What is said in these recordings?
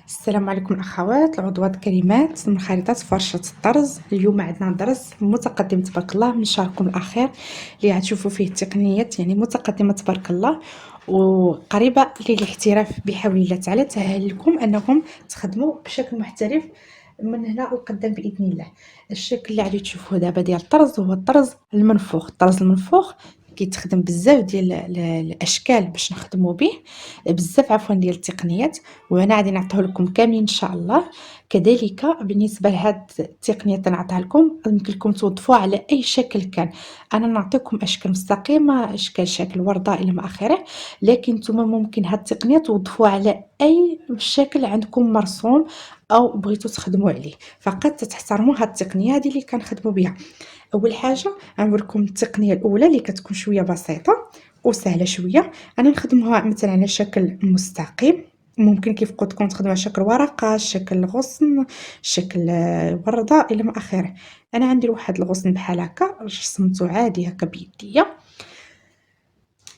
السلام عليكم الاخوات العضوات الكريمات من خريطه فرشه الطرز. اليوم عندنا درس متقدم تبارك الله من شهركم الاخير اللي غتشوفوا فيه التقنيات يعني متقدمه تبارك الله وقريبه للاحتراف بحول الله تعالى. تسهل لكم انكم تخدموا بشكل محترف من هنا وقدام باذن الله. الشكل اللي غادي تشوفوه دابا ديال الطرز هو الطرز المنفوخ. الطرز المنفوخ كيتخدم بزاف ديال الاشكال باش نخدموا به بزاف ديال التقنيات، وانا غادي نعطيه لكم كاملين ان شاء الله. كذلك بالنسبه لهاد التقنيه تنعطيها لكم يمكن لكم توظفوها على اي شكل كان. انا نعطيكم اشكال مستقيمه، اشكال شكل ورده الى ما اخره، لكن نتوما ممكن هاد التقنيه توظفوها على اي شكل عندكم مرسوم او بغيتوا تخدموا عليه. فقط تحترموا هاد التقنيه هذه اللي كنخدموا بها. اول حاجه غنوريكم التقنيه الاولى اللي كتكون شويه بسيطه وسهله شويه. انا نخدموها مثلا على شكل مستقيم، ممكن كيف قلت لكم تخدموا على شكل ورقه، شكل غصن، شكل ورده الى ما اخره. انا عندي واحد الغصن بحال هكا رسمته عادي هكا بيديا،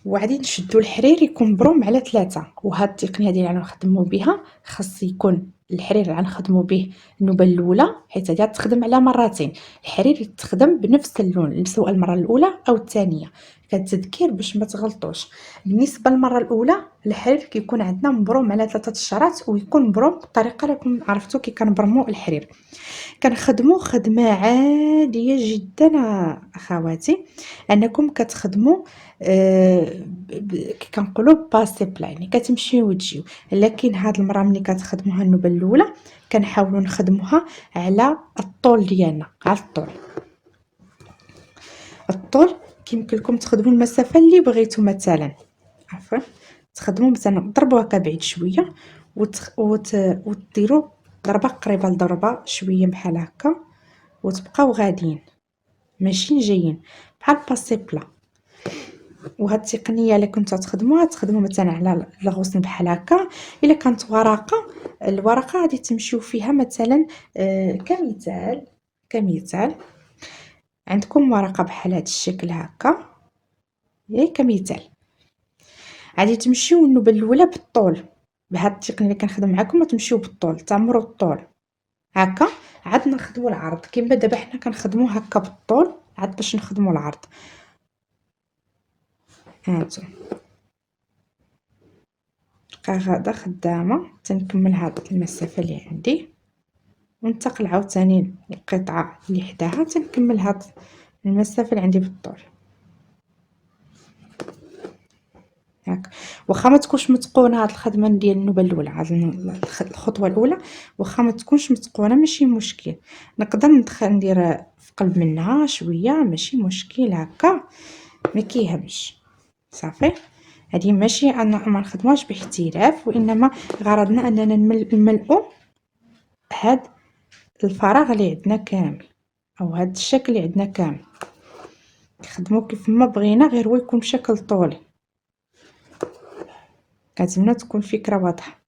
وغادي نشدو الحرير يكون مبروم على 3. وهاد التقنيه ديالي غنخدموا بها خاص يكون الحرير اللي غنخدموا به النوبه الاولى، حيت هادي تخدم على مرتين. الحرير يتخدم بنفس اللون سواء المره الاولى او الثانيه، كتذكير باش ما تغلطوش. بالنسبه للمره الاولى الحرير كيكون عندنا مبروم على 3 الشراط، ويكون مبروم بالطريقه راكم عرفتوا كي كنبرموا الحرير. كنخدموا خدمه عاديه جدا اخواتي، انكم كتخدموا كي كنقولوا باسي بلا، يعني كتمشيو وتجيو. لكن هاد المره ملي كتخدموها النوبه الاولى كنحاولوا نخدموها على الطول ديالنا، على الطول كيمكن لكم تخدموا المسافه اللي بغيتو. مثلا عفوا تخدموا مثلا ضربوا هكا بعيد شويه وتديروا ضربه قريبه لضربه شويه بحال هكا، وتبقاو غاديين ماشيين جايين بحال باسي بلا. وهاد التقنيه اللي كنتو تخدموا مثلا على الغصن بحال هكا. الا كانت ورقه، الورقه غادي تمشيو فيها مثلا كمثال عندكم ورقه بحال هاد الشكل هكا، كمثال غادي تمشيو النوبه الاولى بالطول. بهاد التقنيه اللي كنخدم معكم تمشيو بالطول، تعمروا الطول هكا، عاد نخدموا العرض كما دابا حنا كنخدموا هكا بالطول، عاد باش نخدموا العرض. هانتوما بقى غادا خدامه تنكمل هاد المسافه اللي عندي، وننتقل عاوتاني القطعه اللي حداها تنكمل هاد المسافه اللي عندي بالطول هاك. واخا ما تكونش متقونه هاد الخدمه ديال النوبه الاولى، هاد الخطوه الاولى واخا ما تكونش متقونه ماشي مشكل، نقدر ندير في قلب منها شويه ماشي مشكل هكا، ما كيهمش. صافي هذه ماشي انا ما نخدموهاش باحتراف، وانما غرضنا اننا نملؤوا هاد الفراغ اللي عندنا كامل، او هاد الشكل اللي عندنا كامل نخدمو كيف ما بغينا، غير هو يكون بشكل طولي. كنتمنى تكون فكره واضحه.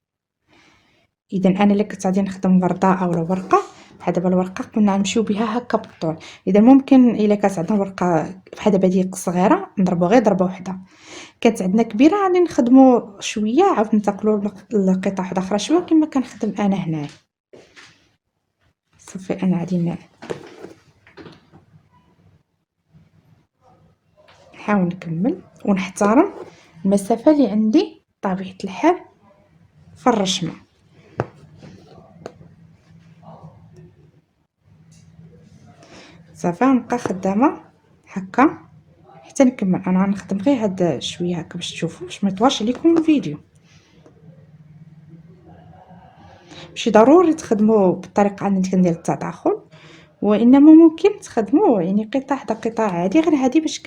اذا انا اللي كنت غادي نخدم ورده او ورقه بحال دابا الورقه كنا نمشيو بها هكا بالطول. اذا ممكن الا كانت عندنا ورقه بحال دابا ديك صغيره نضربوا غير ضربه وحده، كانت عندنا كبيره غادي نخدموا شويه عاود ننتقلوا لقطعه واحده اخرى شويه كما كنخدم انا هنا. صافي انا غادي نحاول نكمل ونحترم المسافه اللي عندي طبيعه الحال في الرشمه. صافي نبقى خدامه هكا حتى نكمل. انا غنخدم غير هاد شويه هكا باش تشوفوا باش ما يطولش عليكم الفيديو. ماشي ضروري تخدموا بالطريقه اللي كندير التداخل، وانما ممكن تخدموا يعني قطعه حدا قطعه عادي، غير هادي باش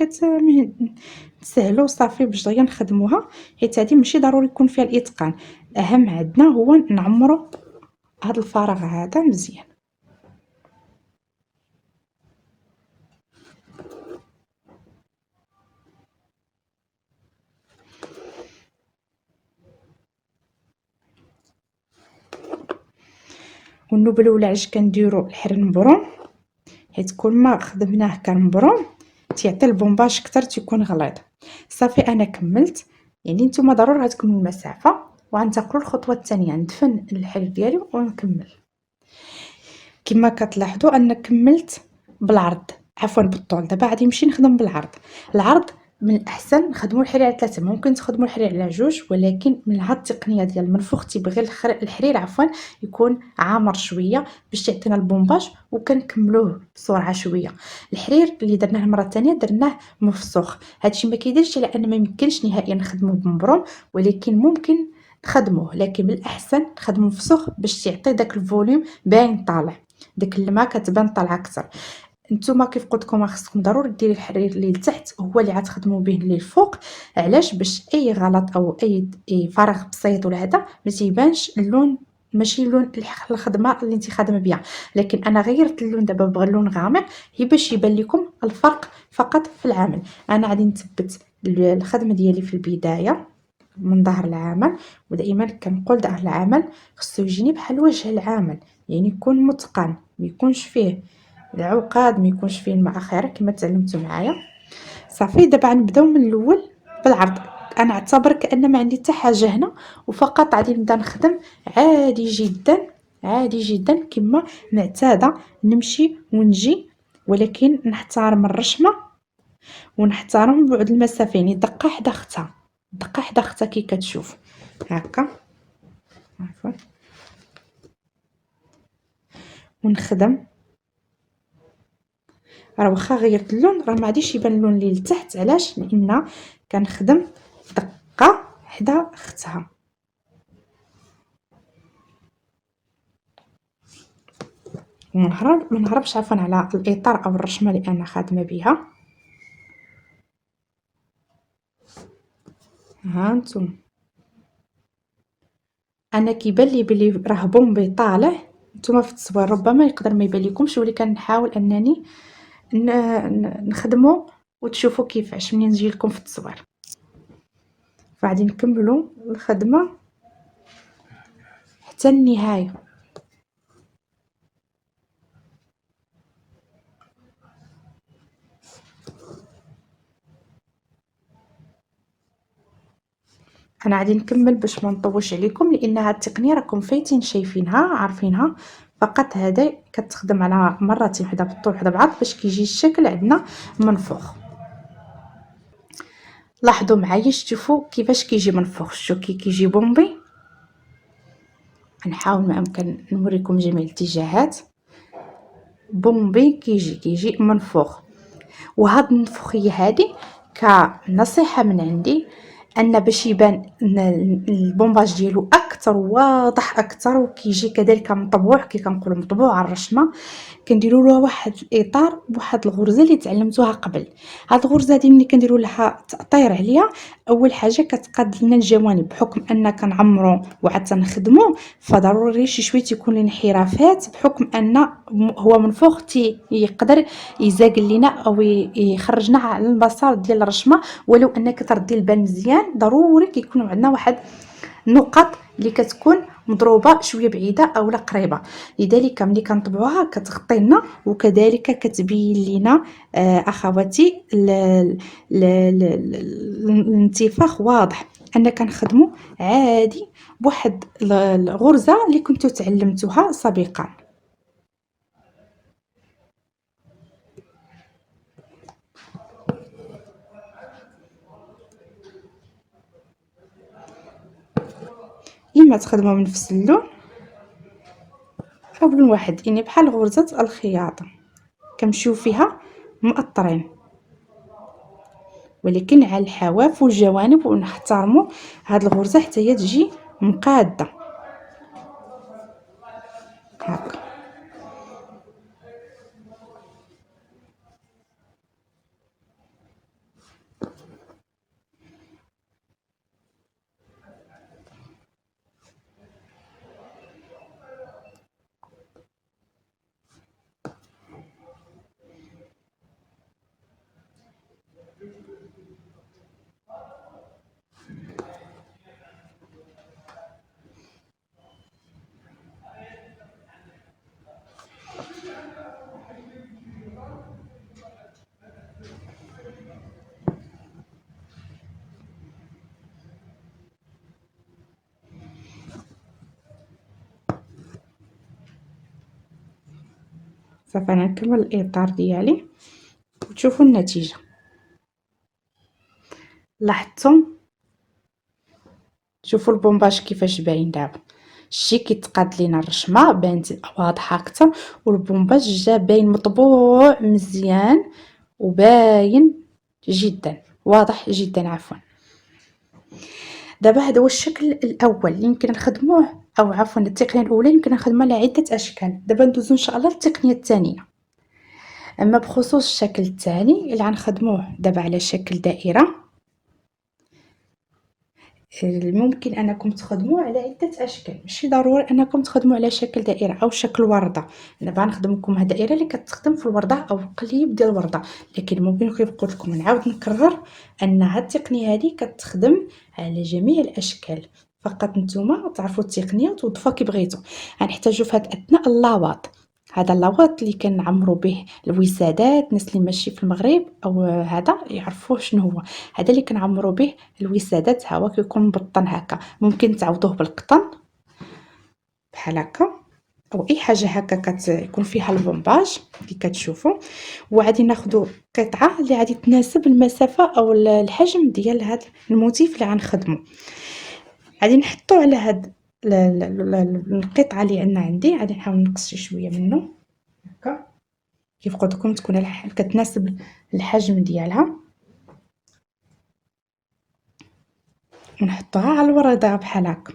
تسهلوا صافي باش دغيا نخدموها، حيت هادي ماشي ضروري يكون فيها الاتقان. الاهم عندنا هو نعمروا هذا الفراغ هذا مزيان. والنوبه الاولى علاش كنديروا الحرير مبروم، حيت كل ما خدمناه كان مبروم تيعطي البومباج اكثر، تيكون غليظ. صافي انا كملت. يعني نتوما ضروري غتكملوا المسافه وغنتقلوا الخطوه الثانيه، ندفن الحليب ديالي ونكمل. كما كتلاحظوا انا كملت بالعرض، عفوا بالطول. دابا غادي نمشي نخدم بالعرض. العرض من الاحسن نخدموا الحرير على 3، ممكن تخدموا الحرير على 2، ولكن من هاد التقنيه ديال المنفوخ تيبغي الحرير يكون عامر شويه باش تعطينا البومباج، وكنكملوه بسرعه شويه. الحرير اللي درناه المره الثانيه درناه مفسوخ، هادشي ما كيديرش على ان ما يمكنش نهائيا نخدموه بمبروم، ولكن ممكن نخدموه، لكن بالاحسن نخدمو مفسوخ باش تعطي داك الفوليوم باين طالع، داك الماء كتبان طالعه اكثر. نتوما كيف قلت لكم خصكم ضروري ديري الحرير اللي لتحت هو اللي غتخدموا به اللي الفوق. علاش؟ باش اي غلط او اي فراغ بسيط ولا هذا ما تيبانش اللون، ماشي لون الخدمه اللي انت خادمه بها. لكن انا غيرت اللون دابا بغى اللون غامق، هي باش يبان لكم الفرق فقط في العمل. انا غادي نثبت الخدمه ديالي في البدايه من ظهر العمل، ودائما كنقول ظهر العمل خصو يجيني بحال وجه العمل، يعني يكون متقن، ما يكونش فيه العقاد، ما يكونش فيه المؤخره كما تعلمتوا معايا. صافي دابا غنبداو من الاول بالعرض. انا اعتبر كأن ما عندي حتى حاجه هنا، وفقط غادي نبدا نخدم عادي جدا، عادي جدا كما معتاده نمشي ونجي، ولكن نحترم الرشمه ونحترم بعد المسافه، يعني دقه حدا اختها، دقه حدا اختها كي كتشوف هكا. عفوا. ونخدم، راه واخا غيرت اللون راه ما غاديش يبان اللون اللي لتحت. علاش؟ لان كنخدم دقه حدا اختها. ما نهربش عفوا على الاطار او الرشمه اللي انا خادمه بها. ها انتم، انا كيبان لي بلي راه بومبي طالع، نتوما في التصوير ربما يقدر ما يبان لكمش، ولكن كنحاول انني نخدمه وتشوفوا كيفاش منين نجي لكم في التصوير. فغادي نكملوا الخدمه حتى النهايه. انا غادي نكمل باش ما نطولش عليكم، لان هاد التقنيه راكم فايتين شايفينها عارفينها، فقط هذا كتخدم على مرتين، حدا بالطول حدا بالعرض، باش كيجي الشكل عندنا منفوخ. لاحظوا معايا شوفوا كيفاش كيجي منفوخ، شوفوا كيجي بومبي. نحاول ما امكن نوريكم جميع الاتجاهات. بومبي كيجي منفوخ. وهاد النفخيه هذه كنصيحه من عندي، ان باش يبان البومباج ديالو اكثر واضح اكثر، وكيجي كذلك مطبوع، كي كنقولوا مطبوع على الرشمه، كنديروا له واحد الاطار بواحد الغرزه اللي تعلمتوها قبل. هاد الغرزه هذه ملي كنديروا لها تاطير عليها، اول حاجه كتقاد لنا الجوانب، بحكم ان كنعمروا وعاد تنخدموا فضروري شي شويه يكون لنا انحرافات، بحكم ان هو منفوخ يقدر يزاقل لنا او يخرجنا على المسار ديال الرشمه. ولو انك تردي البان مزيان ضروري كيكونوا عندنا واحد النقط اللي كتكون مضروبه شويه بعيده او لا قريبه، لذلك ملي كنطبعوها كتغطي لنا، وكذلك كتبين لنا اخواتي الانتفاخ واضح، ان كنخدموا عادي بواحد الغرزه اللي كنتو تعلمتوها سابقا. اما تخدموا بنفس اللون او بلون واحد، يعني بحال غرزه الخياطه كنمشيو فيها مأطرين، ولكن على الحواف والجوانب، ونحترموا هاد الغرزه حتى هي تجي مقاده هكا. صافي انا نكمل الاطار ديالي وتشوفوا النتيجه. لاحظتم؟ شوفوا البومباج كيفاش باين دابا، شتي كيتقاد لينا الرشمه بانت واضحه اكثر، والبومباج جا باين مطبوع مزيان وباين جدا واضح جدا عفوا. دابا هذا هو الشكل الاول اللي يمكن نخدموه، او عفوا التقنيه الاولى يمكن نخدمها على عده اشكال. دابا ندوزو ان شاء الله للتقنيه الثانيه. اما بخصوص الشكل الثاني اللي غنخدموه دابا على شكل دائره، ممكن انكم تخدموا على عده اشكال، ماشي ضروري انكم تخدموا على شكل دائره او شكل ورده. دابا غنخدم لكم هاد الدائره اللي كتخدم في الورده او القليب ديال الورده، لكن ممكن كيف قلت لكم نعاود نكرر ان هاد التقنيه هذه كتخدم على جميع الاشكال، فقط نتوما تعرفوا التقنيه وتوظفوها كي بغيتوا. غنحتاجوا في هاد الاثناء اللاواط، هذا اللاواط اللي كنعمروا به الوسادات. الناس اللي ماشي في المغرب او هذا يعرفوه شنو هو. هذا اللي كنعمروا به الوسادات، ها هو كيكون مبطن هكا، ممكن تعوضوه بالقطن بحال هكا او اي حاجه هكا كتكون فيها البومباج اللي كتشوفوا. وغادي ناخذ قطعه اللي غادي تناسب المسافه او الحجم ديال هذا الموتيف اللي غنخدمه. غادي نحطو على هاد القطعه اللي عندي، غادي نحاول نقص شويه منه هكا كيف قلت لكم تكون كتناسب الحجم ديالها، ونحطوها على الورده بحال هكا.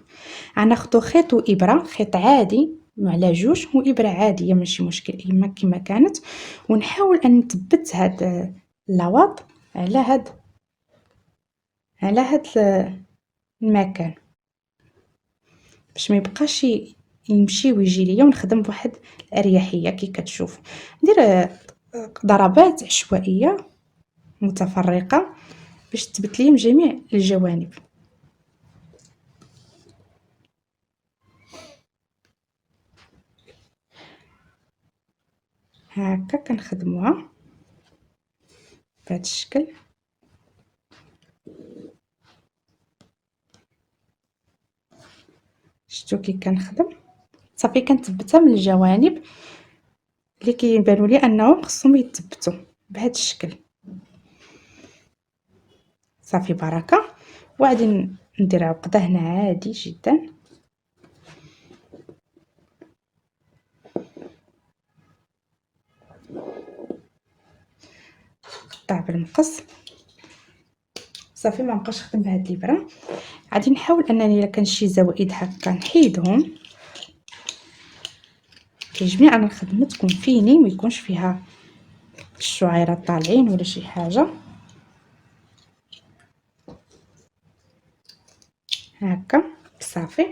غناخدو خيط وابره، خيط عادي على جوج وابره عاديه ماشي مشكل ايما كما كانت، ونحاول ان نثبت هاد اللاواط على هاد المكان باش ما يبقاش يمشي ويجي ليا، ونخدم بواحد الاريحيه كي كتشوفوا. ندير ضربات عشوائيه متفرقه باش تثبت لي من جميع الجوانب. هكا كنخدموها بهذا الشكل. شفتوا كي كنخدم صافي كنثبتها من الجوانب اللي كيبانوا لي انهم خصهم يتثبتوا بهذا الشكل. صافي بركه. وغادي ندير عقده هنا عادي جدا، نقطع بالمقص. صافي ما نبقاش نخدم بهاد الابره. غادي نحاول انني الا كان شي زوائد هكا نحيدهم. كيعجبني انا الخدمه تكون فيني ما يكونش فيها الشعيرات طالعين ولا شي حاجه هكا. صافي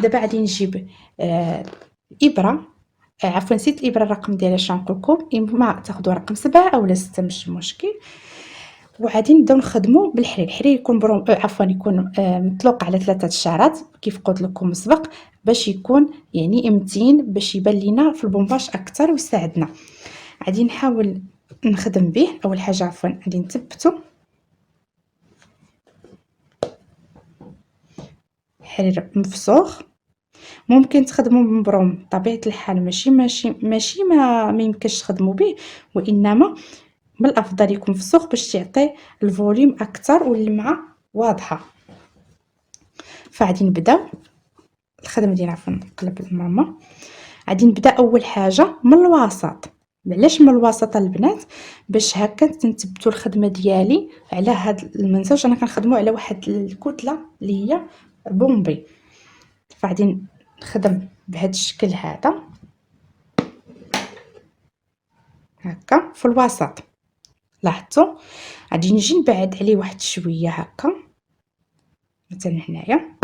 دابا غادي نجيب ابره، عفوا نسيت الابره الرقم ديالها اش نقول لكم، اما تاخذوا رقم 7 اولا 6 ماشي مشكل. وغادي نبداو نخدموا بالحرير. الحرير يكون عفوا يكون مطلوق على 3 شعرات كيف قلت لكم مسبق، باش يكون يعني متين باش يبان لينا في البومباج اكثر ويساعدنا. غادي نحاول نخدم به. اول حاجه عفوا غادي نثبتو حرير مفسوخ. ممكن تخدموا بمبروم طبيعه الحال، ماشي ما يمكنش تخدموا به، وانما من الافضل يكون مفسوخ باش تعطي الفوليوم اكثر واللمعه واضحه. فغادي نبداو الخدمه ديالنا. عفوا نقلب الماما. غادي نبدا اول حاجه من الوسط. علاش من الوسط البنات؟ باش هكا تنثبتوا الخدمه ديالي على هاد المنسوج. انا كنخدمو على واحد الكتله اللي هي بومبي، فغادي نخدم بهذا الشكل هذا هكا في الوسط. لاحظتوا؟ غادي نجي نبعد عليه واحد شويه هكا مثلا هنايا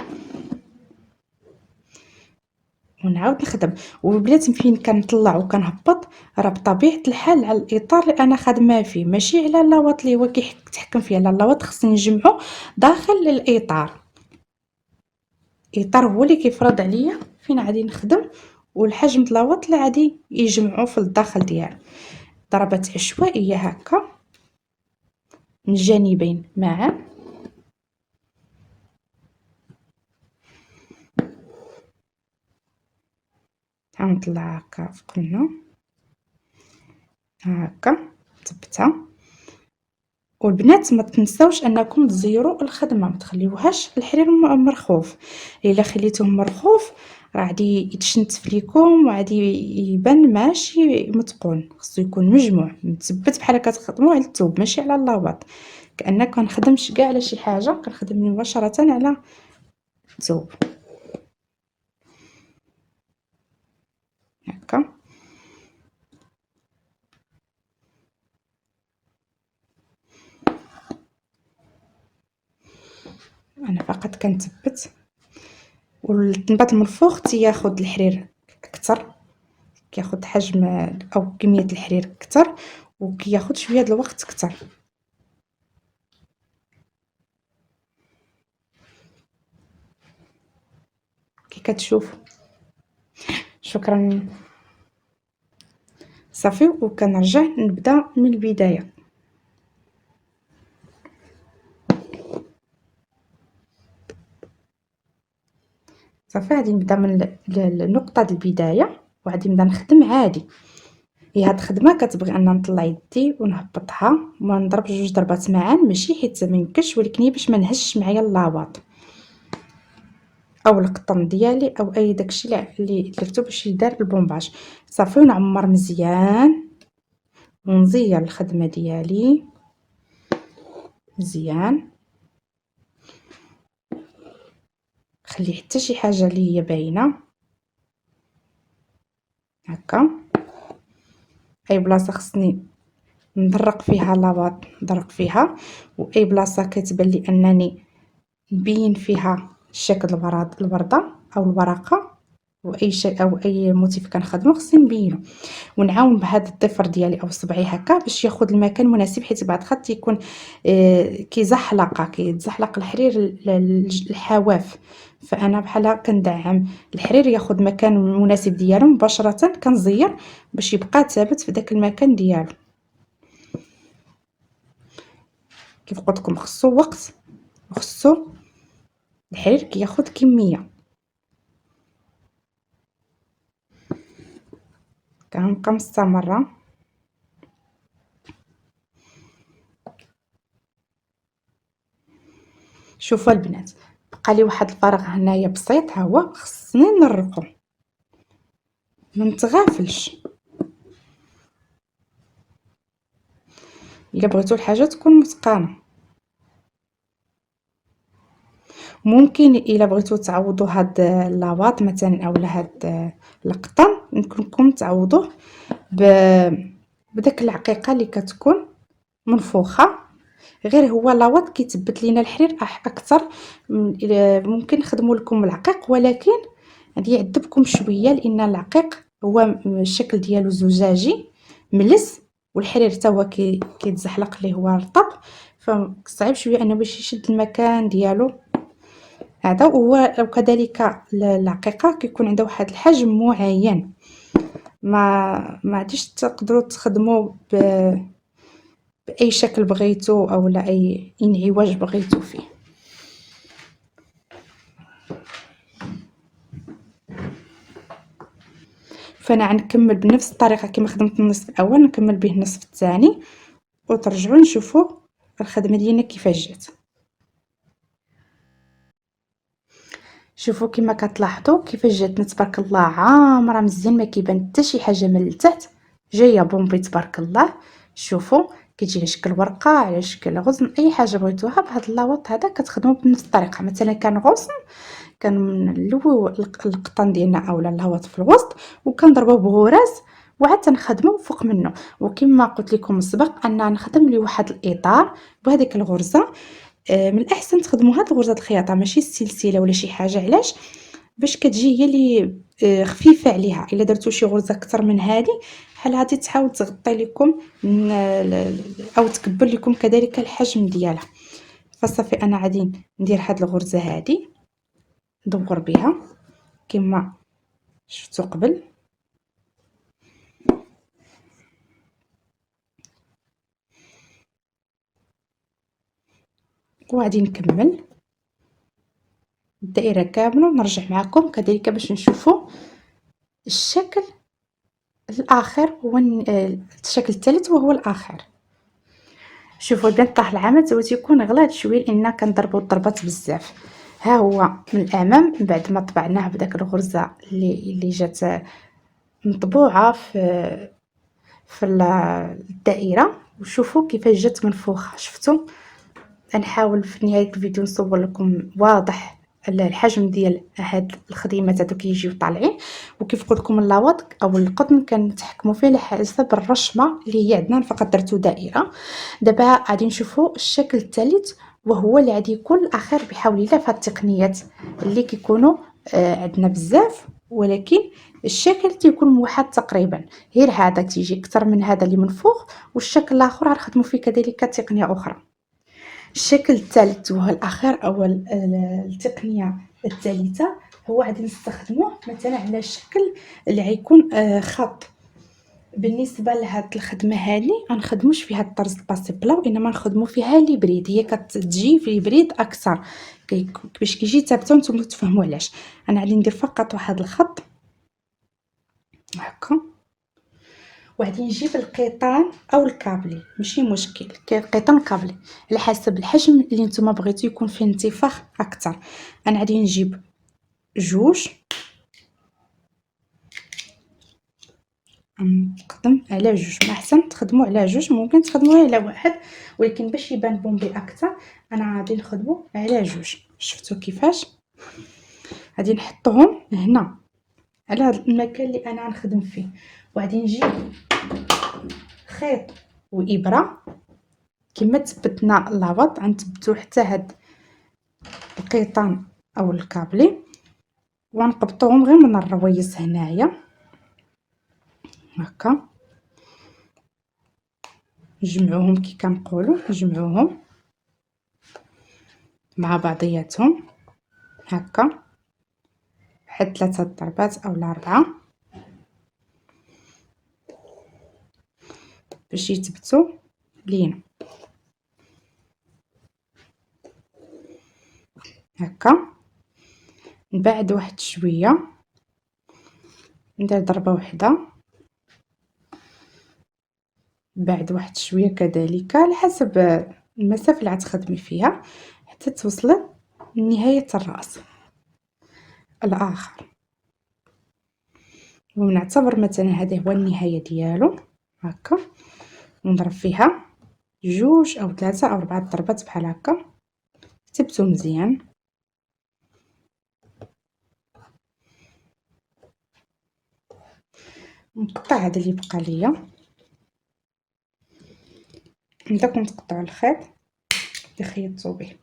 ونعاود نخدم. والبنات فين كنطلع وكنهبط راه بطبيعه الحال على الاطار اللي انا خادمه فيه، ماشي على اللاواط اللي هو كيتحكم فيه. لا، اللاواط خصني نجمعو داخل الاطار. الاطار هو اللي كيفرض عليا فين غادي نخدم، والحجم د اللاواط اللي غادي يجمعوا في الداخل ديالو. ضربات عشوائيه هكا من الجانبين معا. غنطلع هكا فوق منه هاكا ثبتها. والبنات ما تنساوش انكم تزيروا الخدمه، ما تخليوهاش الحرير مرخوف. الا خليتوه مرخوف راه غادي يتشنتف ليكم وغادي يبان ماشي متقون. خصو يكون مجموع مثبت بحال كتخدموا على الثوب ماشي على اللاباط، كانك كنخدمش كاع على شي حاجه، كنخدم مباشره على الثوب. هكا انا فقط كنثبت. والتنبات المنفوخ تياخد الحرير اكثر، كياخد حجم او كميه الحرير اكثر، وكياخد شويه د الوقت اكثر. كي كتشوف. شكرا. صافي، وكنرجع نبدا من البدايه. صافي غادي نبدا من النقطه د البدايه وغادي نبدا نخدم عادي. هي هاد الخدمه كتبغي ان نطلع يدي ونهبطها وما نضرب جوج ضربات معا، ماشي حيت ما يمكنش، ولكن هي باش ما نهزش معايا اللاباط او القطن ديالي او اي داكشي اللي درتو باش يدار البومباج. صافي ونعمر مزيان ونزير الخدمه ديالي مزيان، خلي حتى شي حاجه اللي هي باينه هكا. اي بلاصه خصني ندرق فيها لاباط ندرق فيها، واي بلاصه كتبان لي انني نبين فيها شكل الورده او الورقه واي شيء او اي موتيف كنخدمو خصني نبينو، ونعاون بهذا الضفر ديالي او صبعي هكا باش ياخذ المكان المناسب، حيت بعض الخط يكون كيتزحلق الحرير الحواف. فانا بحال كندعم الحرير ياخذ مكان مناسب ديالو مباشره، كنزير باش يبقى ثابت في داك المكان ديالو. كيف قلت لكم خصو وقت وخصو الحرير كياخذ كميه. كنبقى مستمره. شوفوا البنات، بقى لي واحد الفراغ هنايا بسيط، ها هو خصني نرقو، ما نتغافلش. الا بغيتو الحاجه تكون متقانه. ممكن الا بغيتو تعوضوا هاد اللاباط مثلا اولا هاد القطن، يمكنكم تعوضوه بداك العقيقه اللي كتكون منفوخه. غير هو لاواط كيثبت لينا الحرير اكثر. ممكن نخدموا لكم العقيق، ولكن غادي يعذبكم شويه لان العقيق هو الشكل ديالو زجاجي ملس، والحرير حتى هو كيتزحلق ليه هو رطب، فصعيب شويه انه باش يشد المكان ديالو هذا. وكذلك العقيقه كيكون عندها واحد الحجم معين، ما عادش تقدروا تخدموا باي شكل بغيتو او لا اي انعواج بغيتو فيه. فانا غنكمل بنفس الطريقه كما خدمت النصف الاول، نكمل به النصف الثاني وترجعوا نشوفوا الخدمه ديالنا كيفاش جات. شوفوا كما كتلاحظوا كيفاش جاتنا تبارك الله عامره مزيان، ما كيبان حتى شي حاجه من التحت، جايه بومبي تبارك الله. شوفوا كيجي على شكل ورقه على شكل غصن، اي حاجه بغيتوها بهذا اللاوط هذا كتخدموا بنفس الطريقه. مثلا كان غصن كنلويو القطن ديالنا اولا اللاوط في الوسط وكنضربوه بغراز وعاد تنخدموا فوق منه. وكما قلت لكم مسبق ان نخدم لي واحد الاطار بهذيك الغرزه. من الاحسن تخدموا هاد الغرزه الخياطه ماشي السلسله ولا شي حاجه، علاش؟ باش كتجي هي اللي خفيفه عليها. الا درتو شي غرزه اكثر من هذه بحال هذه تحاول تغطي لكم او تكبر لكم كذلك الحجم ديالها. فصافي انا غادي ندير هاد الغرزه هذه ندور بها كما شفتوا قبل، وغادي نكمل الدائره كامله ونرجع معكم كذلك باش نشوفوا الشكل الآخر هو الشكل الثالث وهو الآخر. شوفوا البنات طاح العمل هو تيكون غليظ شويه لان كنضربوا الضربات بزاف. ها هو من الامام بعد ما طبعناه بداك الغرزه اللي جات مطبوعه في الدائره. وشوفوا كيفاش جات منفوخه. شفتوا؟ غنحاول في نهايه الفيديو نصور لكم واضح الحجم ديال هاد الخديمات هادو كيجيو طالعين. وكيف قلت لكم اللاواط او القطن كنتحكموا فيه على حسب الرشمه اللي هي عندنا. فقط درتو دائره. دابا غادي نشوفوا الشكل الثالث وهو اللي غادي يكون الاخر بحول الله في هاد التقنيات اللي كيكونوا عندنا بزاف، ولكن الشكل تيكون موحد تقريبا. غير هذا تيجي اكثر من هذا اللي منفوخ، والشكل الاخر غنخدموا فيه كذلك تقنيه اخرى. الشكل الثالث وهو الاخر او التقنيه الثالثه هو غادي نستخدموه مثلا على شكل اللي غيكون خط. بالنسبه لهاد الخدمه هذه غنخدموش فيها الطرز الباسي بلا، وانما نخدموا فيها ليبريد. هي كتجي في ليبريد اكثر باش كيجي ثابته وانتم تفهموا علاش. انا غادي ندير فقط واحد الخط هكا، وغادي نجيب القيطان او الكابلي ماشي مشكل، قيطان كابلي على حسب الحجم اللي نتوما بغيتو يكون فيه انتفاخ اكثر. انا غادي نجيب جوج، نقدم على جوج. ما احسن تخدموا على جوج، ممكن تخدموا على واحد، ولكن باش يبان بومبي اكثر انا غادي نخدموا على جوج. شفتوا كيفاش؟ غادي نحطوهم هنا على هذا المكان اللي انا غنخدم فيه، وغادي نجيب خيط وابره كما تبتنا اللابط غنثبتو حتى هاد القيطان او الكابلي، ونقبطوهم غير من الرويس هنايا هكا. نجمعوهم كي كنقولوا، نجمعوهم مع بعضياتهم هكا بحال 3 ضربات او 4 باش يثبتوا لينا هكا. من بعد واحد شويه ندير ضربه واحده، بعد واحد شويه كذلك على حسب المسافه اللي غتخدمي فيها حتى توصلي لنهايه الراس الاخر. ونعتبر مثلا هذه هو النهايه ديالو هكا، ونضرب فيها 2 أو 3 أو 4 ضربات بحال هكا. ثبتو مزيان. نقطع هذا اللي بقى ليا، نبداو نقطعوا الخيط اللي خيطتو به.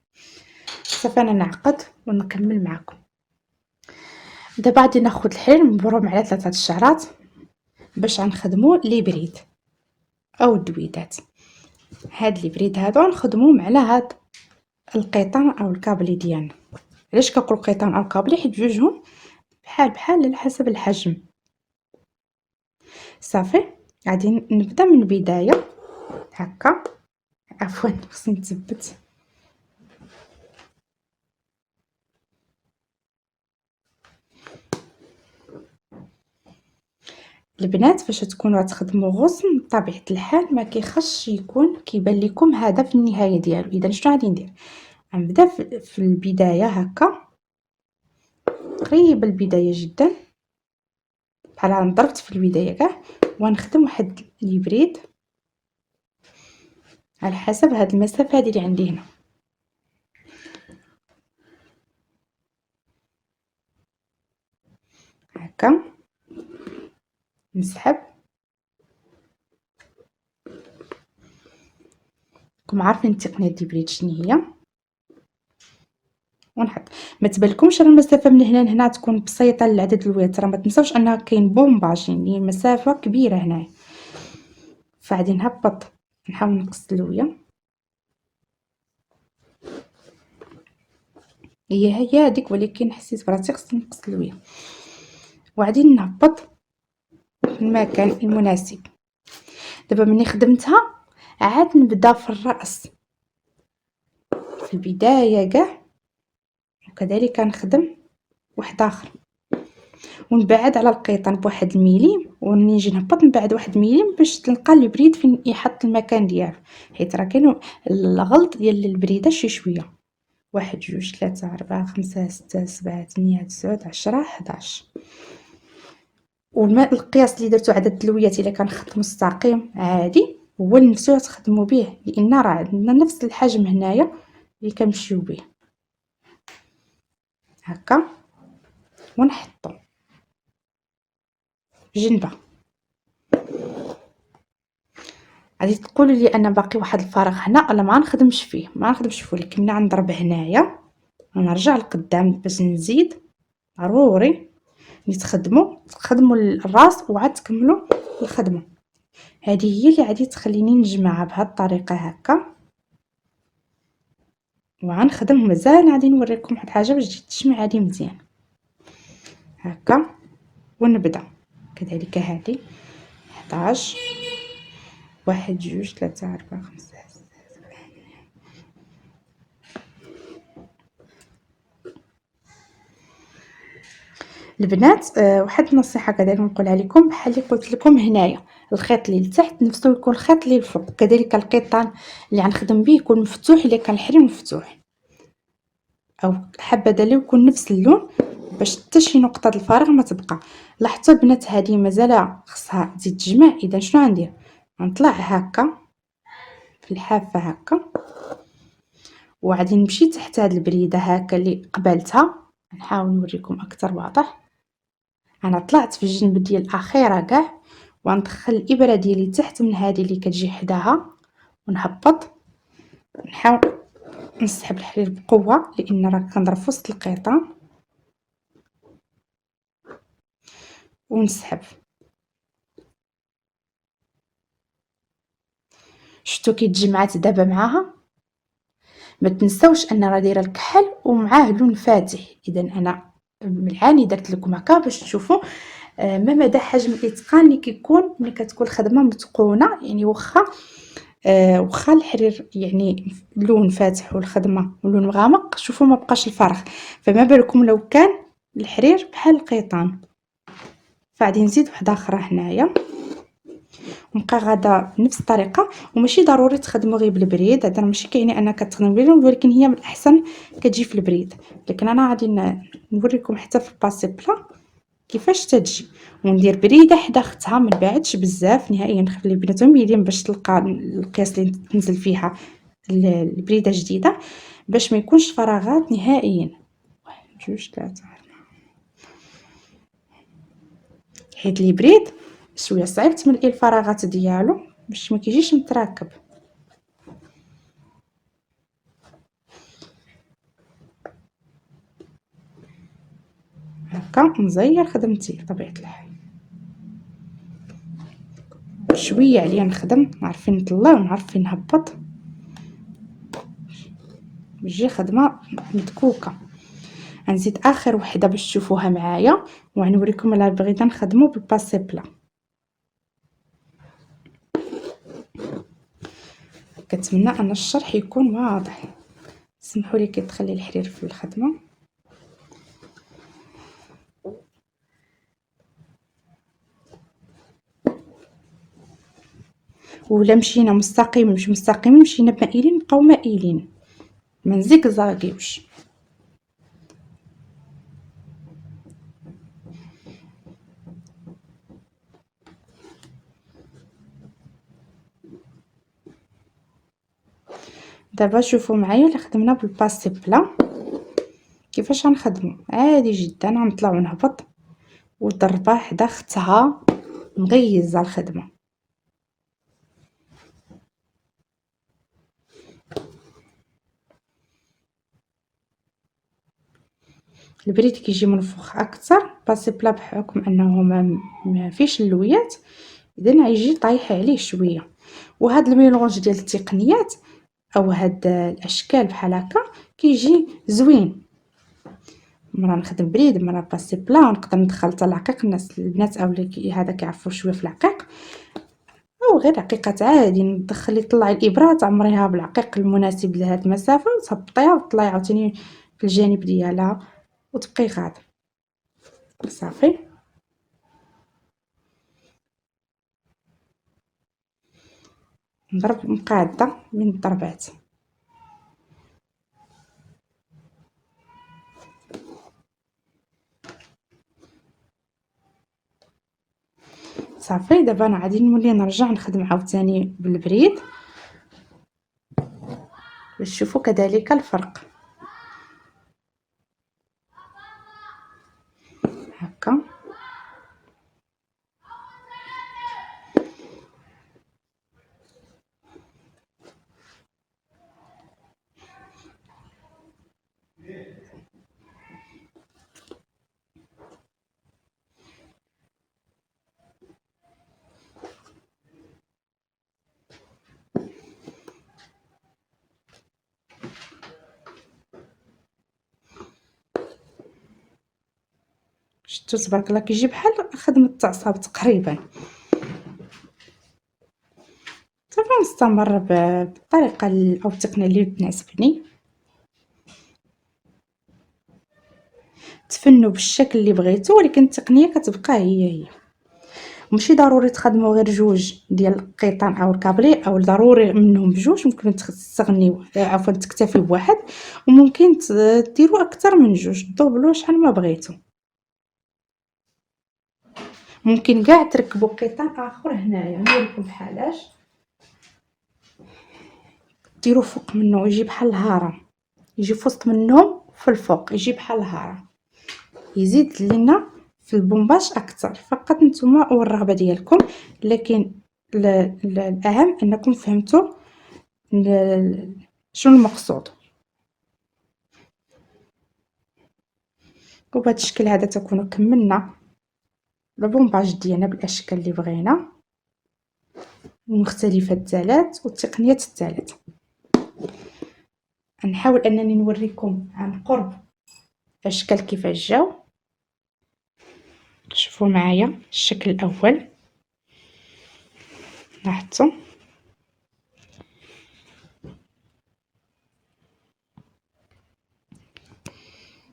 صافي انا نعقد ونكمل معكم. دابا غادي ناخذ الحيل نبروم على 3 الشعرات باش غنخدموا لي بريد او الدويدات. هاد لي بريد هادو غنخدموهم على هاد القيطان او الكابلي ديالنا. علاش كنقول قيطان او كابلي؟ حيت جوجهم بحال على حسب الحجم. صافي غادي نبدا من البدايه هكا. عفوا خصني نثبت. البنات فاش تكونوا تخدموا غصن بطبيعه الحال ما كيخش يكون كيبان لكم هذا في النهايه ديالو. اذا شنو غادي ندير؟ غنبدا في البدايه هكا قريبه البدايه جدا بحال ضربت في البدايه كاع، ونخدم واحد البريد على حسب هاد المسافه هذه اللي عندي هنا هكا. نسحب. راكم عارفين التقنيه ديال البريد شنو هي. ونحط. ما تبالكمش راه المسافه من هنا لهنا تكون بسيطه لعدد الويات، راه ما تنساوش انها كاين بومباج يعني مسافه كبيره هنايا. فغادي نهبط نحاول نقص اللويه. هي هذيك، ولكن حسيت براسي خصني نقص اللويه. وغادي نهبط في المكان المناسب. دابا ملي خدمتها عاد نبدا في الراس في البدايه كاع، وكذلك نخدم واحد اخر. ونبعد على القيطان بواحد الميليم، ونجي نهبط نبعد واحد الميليم باش تلقى البريد فين يحط المكان ديالو، حيت راه كاين الغلط ديال البريده شي شويه. 1 2 3 4 5 6 7 8 9 10 11. والقياس اللي درتو عدد اللويات الا كان خط مستقيم عادي هو نفسو تخدموا به، لان راه عندنا نفس الحجم هنايا اللي كنمشيو به. هكا ونحطو جنبه. غادي تقولوا لي انا باقي واحد الفراغ هنا، لا ما غنخدمش فيه، ولكن ملي غنضرب هنايا غنرجع لقدام باش نزيد. ضروري تخدموا الراس وعاد تكملوا الخدمه. هذه هي اللي غادي تخليني نجمعها بهذه الطريقه هكا، وغنخدم. مازال غادي نوريكم واحد الحاجه باش تجي تجمع هذه مزيان هكا. ونبدا كذلك هذه 11 1 2 3 4 5 6 7. البنات واحد النصيحه كذلك نقولها لكم، بحال اللي قلت لكم هنايا الخيط اللي لتحت نفسه يكون الخيط اللي الفوق، كذلك القيطان اللي غنخدم به يكون مفتوح، الا كان الحرير مفتوح او الحبه اللي يكون نفس اللون باش حتى شي نقطه الفراغ ما تبقى. لاحظتوا البنات هذه مازال خصها تزيد تجمع. اذا شنو غندير؟ غنطلع هكا في الحافه هكا، وغادي نمشي تحت هاد البريده هكا اللي قبلتها. نحاول نوريكم اكثر واضح. انا طلعت في الجنب ديال الاخيره كاع، وندخل الابره ديالي تحت من هذه اللي كتجي حداها، ونهبط نحاول نسحب الحرير بقوه لان راه كنضرب في وسط القيطان، ونسحب. شفتوا كي تجمعات دابا معاها. ما تنساوش ان راه دايره الكحل ومعاه لون فاتح. اذا انا بالعاني درت لكم هكا باش تشوفوا ما مدى حجم الاتقان اللي كيكون ملي كتكون الخدمه متقونه. يعني واخا الحرير يعني لون فاتح والخدمه لون غامق، شوفوا ما بقاش الفرق. فما بالكم لو كان الحرير بحال القيطان. فغادي نزيد وحده اخرى هنايا، ونبقى غادا بنفس الطريقه. وماشي ضروري تخدموا غير بالبريد، هذا ماشي كيعني انك تخدموا بالبريد، ولكن هي من الاحسن كتجي في البريد. لكن انا غادي نوريكم حتى في الباسي بلا كيفاش تجي. وندير بريده حدا اختها، ما نبعدش بزاف نهائيا، نخلي بيناتهم ميلين باش تلقى القياس اللي تنزل فيها البريده جديده، باش ما يكونش فراغات نهائيا. 1 2 3. حيت البريد شويه صعيب تملئي الفراغات ديالو باش ما كيجيش متراكب. هكا نزير خدمتي بطبيعه الحال. شويه عليا نخدم، نعرف فين نطلع ونعرف فين نهبط، تجي خدمه مدكوكه. غنزيد اخر وحده باش تشوفوها معايا، وغنوريكم الا بغينا نخدموا بالباسي بلا. كنتمنى ان الشرح يكون واضح. سمحوا لي كي تخلي الحرير في الخدمه. ولا مشينا مستقيم مش مستقيم، مشينا مائلين نبقاو مائلين، ما نزيكزاكيوش. دابا شوفوا معايا اللي خدمنا بالباسي بلا كيفاش غنخدموا. عادي جدا غنطلع ونهبط، والضربه حدا اختها مغيزه الخدمه. البريد كيجي منفوخ اكثر، باسي بلا بحكم انه ما فيش اللويات، اذا غيجي طايح عليه شويه. وهاد الميلونج ديال التقنيات او هاد الاشكال بحال هكا كيجي زوين. مرة نخدم بريد، مرة باسي بلا، نقدر ندخل حتى العقيق. الناس البنات او اللي هذا كيعرفوا شويه في العقيق، او غير عقيقات عادي ندخلي طلعي الابره تعمريها بالعقيق المناسب لهاد المسافه، وتهبطيها وتطلعي عاوتاني في الجانب ديالها وتبقي غاده. صافي. نضرب مقادة من الضربات. صافي. دابا انا غادي نولي نرجع نخدم عاوتاني بالبريد باش تشوفوا كذلك الفرق. هكا. شفتوا تبارك الله كيجي بحال خدمة التعصاب تقريبا. صافي نستمر بالطريقة او التقنية اللي تناسبني. تفنوا بالشكل اللي بغيتو، ولكن التقنية كتبقى هي. ماشي ضروري تخدموا غير جوج ديال القيطان او الكابلي، او ضروري منهم بجوج. ممكن تستغنيو عفوا تكتفيو بواحد، وممكن ديروا اكثر من جوج، دوبلو شحال ما بغيتو. ممكن كاع تركبوا قيطان اخر هنايا. نوريكم بحالاش. ديروا فوق منه يجي بحال الهرم، يجي في وسط منهم في الفوق يجي بحال الهرم، يزيد لينا في البومباج اكثر. فقط نتوما والرغبه ديالكم، لكن الاهم انكم فهمتوا شنو المقصود. وبهذا الشكل هذا تكون كملنا البومباج ديالنا بالاشكال اللي بغينا، مختلفه الثلاث والتقنيات الثلاث. نحاول انني نوريكم عن قرب الاشكال كيفاش جاو. شوفوا معايا الشكل الاول، لاحظتوا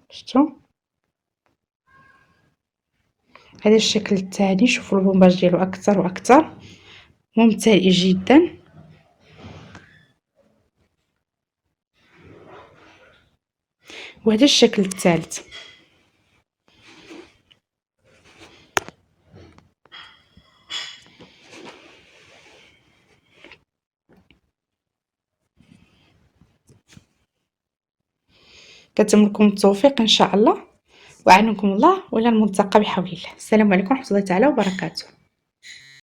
شفتوا. هذا الشكل الثاني، شوفوا البومباج ديالو اكثر واكثر، ممتع جدا. وهذا الشكل الثالث. كنتمنى لكم التوفيق ان شاء الله، وعنكم الله، والى الملتقى بحول الله. السلام عليكم ورحمه الله تعالى وبركاته.